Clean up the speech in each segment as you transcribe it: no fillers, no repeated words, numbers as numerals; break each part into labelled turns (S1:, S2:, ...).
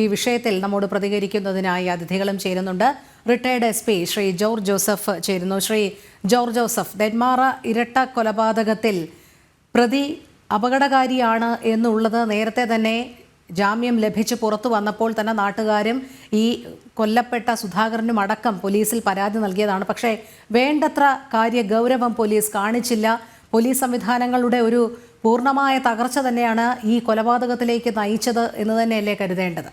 S1: ഈ വിഷയത്തിൽ നമ്മോട് പ്രതികരിക്കുന്നതിനായി അതിഥികളും ചേരുന്നുണ്ട്. Retired SP Shri George Joseph ചേരുന്നു. ശ്രീ ജോർജ് ജോസഫ്, നെന്മാറ ഇരട്ട കൊലപാതകത്തിൽ പ്രതി അപകടകാരിയാണ് എന്നുള്ളത് നേരത്തെ തന്നെ ജാമ്യം ലഭിച്ച് പുറത്തു വന്നപ്പോൾ തന്നെ നാട്ടുകാരും ഈ കൊല്ലപ്പെട്ട സുധാകരനും അടക്കം പോലീസിൽ പരാതി നൽകിയതാണ്. പക്ഷേ വേണ്ടത്ര കാര്യഗൗരവം പോലീസ് കാണിച്ചില്ല. പോലീസ് സംവിധാനങ്ങളുടെ ഒരു പൂർണ്ണമായ തകർച്ച തന്നെയാണ് ഈ കൊലപാതകത്തിലേക്ക് നയിച്ചത് എന്ന് തന്നെയല്ലേ കരുതേണ്ടത്?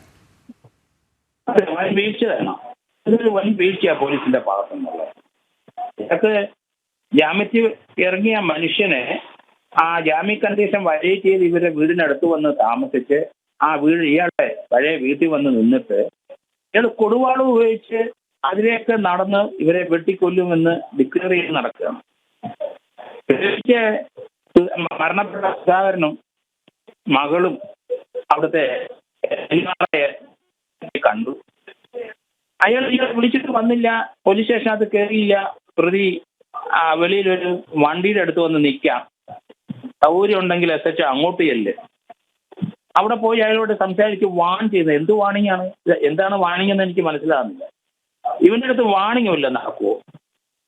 S2: ഇതൊരു വൻ വീഴ്ചയാണ് പോലീസിന്റെ ഭാഗത്തുനിന്നുള്ളത്. ഇതൊക്കെ ജാമ്യത്തിൽ ഇറങ്ങിയ മനുഷ്യനെ ആ ജാമ്യ കണ്ടീഷൻ വയലേറ്റ് ചെയ്ത് ഇവരുടെ വീടിനടുത്ത് വന്ന് താമസിച്ച് ആ വീട് ഇയാളുടെ പഴയ വീട്ടിൽ വന്ന് നിന്നിട്ട് ഇയാൾ കൊടുവാള് ഉപയോഗിച്ച് അതിലേക്ക് നടന്ന് ഇവരെ വെട്ടിക്കൊല്ലുമെന്ന് ഡിക്ലെയർ ചെയ്ത് നടക്കുകയാണ്. മരണപ്പെട്ട സുധാകരനും മകളും അവിടുത്തെ കണ്ടു. അയാൾ വിളിച്ചിട്ട് വന്നില്ല, പോലീസ് സ്റ്റേഷനകത്ത് കയറിയില്ല. പ്രതി വെളിയിലൊരു വണ്ടിയുടെ അടുത്ത് വന്ന് നിൽക്കാം, സൗകര്യം ഉണ്ടെങ്കിൽ SH അങ്ങോട്ട് ചെല്ല്. അവിടെ പോയി അയാളോട് സംസാരിച്ച് വാൺ ചെയ്യുന്നത് എന്ത് വാണിംഗ് ആണ്? എന്താണ് വാണിംഗ് എന്ന് എനിക്ക് മനസ്സിലാകുന്നില്ല. ഇവന്റെ അടുത്ത് വാണിംഗും ഇല്ല. നടക്കുമോ?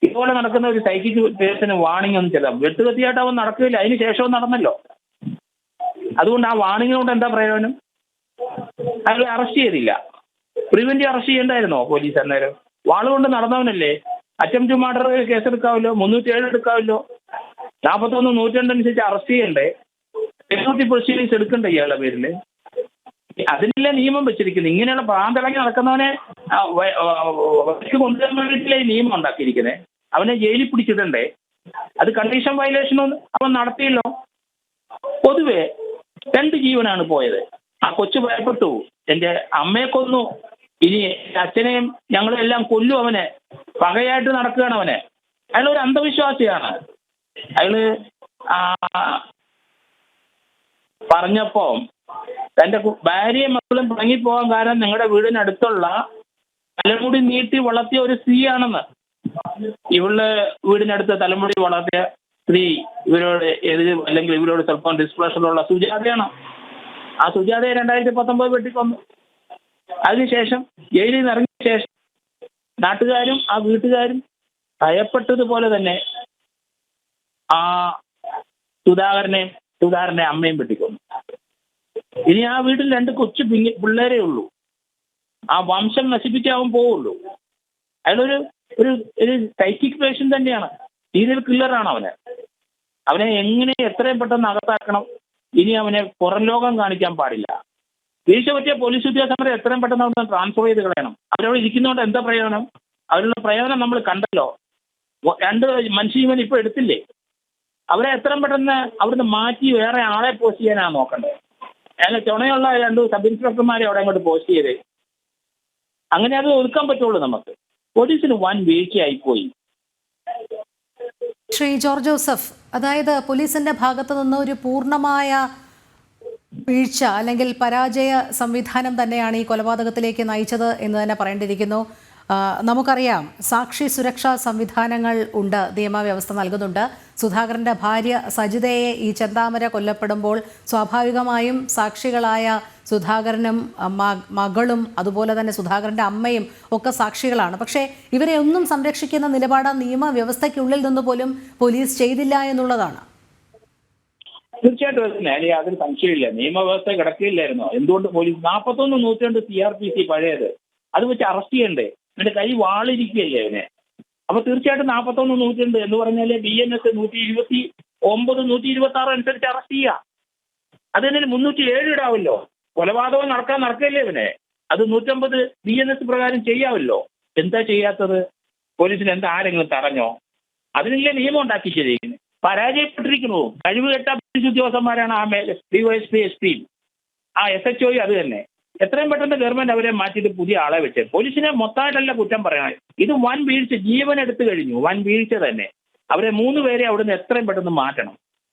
S2: ഇതുപോലെ നടക്കുന്ന ഒരു സൈക്കിക് പേഴ്സന് വാണിംഗ് ഒന്നും ചില വെട്ടുകത്തിയായിട്ട് അവൻ നടക്കില്ല. അതിന് ശേഷവും നടന്നല്ലോ. അതുകൊണ്ട് ആ വാണിംഗ് കൊണ്ട് എന്താ പ്രയോജനം? അയാൾ അറസ്റ്റ് ചെയ്തില്ല. പ്രിവെന്റീവ് അറസ്റ്റ് ചെയ്യണ്ടായിരുന്നോ പോലീസ്? അന്നേരം വാളുകൊണ്ട് നടന്നവനല്ലേ. അറ്റംപ്റ്റ് മർഡർ കേസെടുക്കാമല്ലോ, 307 എടുക്കാമല്ലോ, 41, 102 അനുസരിച്ച് അറസ്റ്റ് ചെയ്യണ്ടേ, എക്സിക്യൂട്ടീവ് പ്രൊസീഡിങ്സ് എടുക്കണ്ടേ ഇയാളുടെ പേരില്? അതിനല്ലേ നിയമം വെച്ചിരിക്കുന്നത്. ഇങ്ങനെയുള്ള പ്രാന്തളങ്ങി നടക്കുന്നവനെ കൊണ്ടുവരാൻ വേണ്ടിയിട്ടില്ലേ നിയമം ഉണ്ടാക്കിയിരിക്കുന്നത്. അവനെ ജയിലിൽ പിടിച്ചിടണ്ടേ? അത് കണ്ടീഷൻ വയലേഷനൊന്നും അവൻ നടത്തിയല്ലോ. പൊതുവെ 2 ജീവനാണ് പോയത്. ആ കൊച്ചു ഭയപ്പെട്ടു, എന്റെ അമ്മയെ കൊന്നു, ഇനി അച്ഛനെയും ഞങ്ങളെല്ലാം കൊല്ലും, അവനെ പകയായിട്ട് നടക്കുകയാണ് അവനെ. അയാളൊരു അന്ധവിശ്വാസിയാണ്. അയാള് പറഞ്ഞപ്പോ തന്റെ ഭാര്യയും മക്കളും പിണങ്ങിപ്പോകാൻ കാരണം നിങ്ങളുടെ വീടിനടുത്തുള്ള തലമുടി നീട്ടി വളർത്തിയ ഒരു സ്ത്രീയാണെന്ന്. ഇവളുടെ വീടിനടുത്ത് തലമുടി വളർത്തിയ സ്ത്രീ ഇവരോട് അല്ലെങ്കിൽ ഇവരോട് സ്വല്പം ഡിസ്പ്ലഷറുള്ള സുജാതയാണ്. ആ സുജാതയെ 2019 വെട്ടിക്കൊന്നു. അതിനുശേഷം ജയിലിൽ നിന്ന് ഇറങ്ങിയ ശേഷം നാട്ടുകാരും ആ വീട്ടുകാരും ഭയപ്പെട്ടതുപോലെ തന്നെ ആ സുധാകരനെ അമ്മയും വെട്ടിക്കൊന്നു. ഇനി ആ വീട്ടിൽ 2 കൊച്ചു പിള്ളേരേ ഉള്ളൂ. ആ വംശം നശിപ്പിക്കാവും പോവുള്ളൂ. അയാളൊരു ഒരു സൈക്കിക് പേഷ്യൻ തന്നെയാണ്. സീരിയൽ കില്ലറാണ് അവനെ എങ്ങനെ എത്രയും പെട്ടെന്ന് അകത്താക്കണം. ഇനി അവനെ പുറം ലോകം കാണിക്കാൻ പാടില്ല. വീഴ്ച പറ്റിയ പോലീസ് ഉദ്യോഗസ്ഥരെ എത്രയും പെട്ടെന്ന് അവിടെ ട്രാൻസ്ഫർ ചെയ്ത് കളയണം. അവരോട് ഇരിക്കുന്നതുകൊണ്ട് എന്താ പ്രയോജനം? അവരുടെ പ്രയോജനം നമ്മൾ കണ്ടല്ലോ. 2 മനുഷ്യജീവൻ ഇപ്പൊ എടുത്തില്ലേ? അവരെ എത്രയും പെട്ടെന്ന് അവിടുന്ന് മാറ്റി വേറെ ആളെ പോസ്റ്റ് ചെയ്യാനാണ് നോക്കേണ്ടത്. അതിന് ചുണയുള്ള 2 സബ് ഇൻസ്പെക്ടർമാരെ അവിടെ അങ്ങോട്ട് പോസ്റ്റ് ചെയ്ത് അങ്ങനെ അത് ഒതുക്കാൻ പറ്റുള്ളൂ നമുക്ക്. പോലീസിന് വൻ വീഴ്ചയായിപ്പോയി.
S1: ശ്രീ ജോർജ് ജോസഫ്, അതായത് പോലീസിന്റെ ഭാഗത്തു നിന്ന് ഒരു പൂർണ്ണമായ വീഴ്ച അല്ലെങ്കിൽ പരാജയ സംവിധാനം തന്നെയാണ് ഈ കൊലപാതകത്തിലേക്ക് നയിച്ചത് എന്ന് തന്നെ പറയേണ്ടിയിരിക്കുന്നു. നമുക്കറിയാം, സാക്ഷി സുരക്ഷാ സംവിധാനങ്ങൾ ഉണ്ട്, നിയമവ്യവസ്ഥ നൽകുന്നുണ്ട്. സുധാകരൻ്റെ ഭാര്യ സജിതയെ ഈ ചെന്താമര കൊല്ലപ്പെടുമ്പോൾ സ്വാഭാവികമായും സാക്ഷികളായ സുധാകരനും മകളും അതുപോലെ തന്നെ സുധാകരൻ്റെ അമ്മയും ഒക്കെ സാക്ഷികളാണ്. പക്ഷേ ഇവരെ ഒന്നും സംരക്ഷിക്കുന്ന നിലപാട് നിയമവ്യവസ്ഥയ്ക്കുള്ളിൽ നിന്ന് പോലും പോലീസ് ചെയ്തില്ല എന്നുള്ളതാണ്.
S2: തീർച്ചയായിട്ടും യാതൊരു സംശയമില്ല. നിയമവ്യവസ്ഥ കിടക്കില്ലായിരുന്നോ? എന്തുകൊണ്ട് പോലീസ് 41, 102 CRPC പഴയത് അത് വെച്ച് അറസ്റ്റ് ചെയ്യണ്ടേ? എന്റെ കൈ വാളിരിക്കുകയല്ലേ അവനെ. അപ്പൊ തീർച്ചയായിട്ടും 41, 102 എന്ന് പറഞ്ഞാല് BNS 129, 126 അനുസരിച്ച് അറസ്റ്റ് ചെയ്യാം. അതിന് 307 ഇടാവല്ലോ. കൊലപാതകം നടക്കില്ലേ അവനെ. അത് 150 BNS പ്രകാരം ചെയ്യാമല്ലോ. എന്താ ചെയ്യാത്തത്? പോലീസിന് എന്താ ആരെങ്കിലും തടഞ്ഞോ? അതിനല്ലേ നിയമം ഉണ്ടാക്കി ശരിയിരിക്കുന്നത്. പരാജയപ്പെട്ടിരിക്കുന്നു. കഴിവുകെട്ട പോലീസ് ഉദ്യോഗസ്ഥന്മാരാണ് ആ DYSP, SP, ആ SHO അത് തന്നെ. എത്രയും പെട്ടെന്ന് ഗവൺമെന്റ് അവരെ മാറ്റിയിട്ട് പുതിയ ആളെ വെച്ച് പോലീസിനെ മൊത്തമായിട്ടല്ല കുറ്റം പറയണം. ഇത് വൻ വീഴ്ച, ജീവൻ എടുത്തു കഴിഞ്ഞു, വൻ വീഴ്ച തന്നെ. അവരെ 3 പേരെ അവിടുന്ന് എത്രയും പെട്ടെന്ന്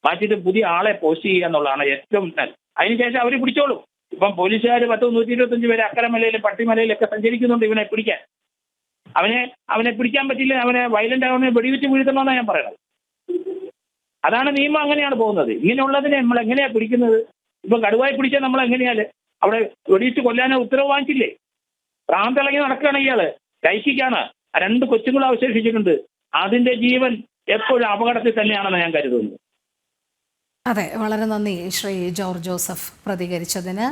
S2: മാറ്റിയിട്ട് പുതിയ ആളെ പോസ്റ്റ് ചെയ്യുക എന്നുള്ളതാണ് ഏറ്റവും നല്ല. അതിനുശേഷം അവർ പിടിച്ചോളും. ഇപ്പം പോലീസുകാർ 10, 125 പേര് അക്കരമലയിലും പട്ടിമലയിലൊക്കെ സഞ്ചരിക്കുന്നുണ്ട് ഇവനെ പിടിക്കാൻ. അവനെ പിടിക്കാൻ പറ്റില്ല, അവനെ വയലന്റ് ആവുന്ന വെടിവെച്ച് വീഴ്ത്തണമെന്നാണ് ഞാൻ പറയുന്നത്. അതാണ് നിയമം, അങ്ങനെയാണ് പോകുന്നത്. ഇങ്ങനെയുള്ളതിനെ നമ്മൾ എങ്ങനെയാ പിടിക്കുന്നത്? ഇപ്പൊ കടുവായി പിടിച്ചാൽ നമ്മൾ എങ്ങനെയാല് അവിടെ വെടിയിട്ട് കൊല്ലാനോ ഉത്തരവ് വാങ്ങിച്ചില്ലേ? പ്രാന്തിളങ്ങി നടക്കുകയാണ് ഇയാള്. കൈക്കാണ് 2 കൊച്ചുങ്ങൾ അവശേഷിച്ചിട്ടുണ്ട്. അതിന്റെ ജീവൻ എപ്പോഴും അപകടത്തിൽ തന്നെയാണെന്ന് ഞാൻ കരുതുന്നു.
S1: അതെ, വളരെ നന്ദി ശ്രീ ജോർജ് ജോസഫ് പ്രതികരിച്ചതിന്.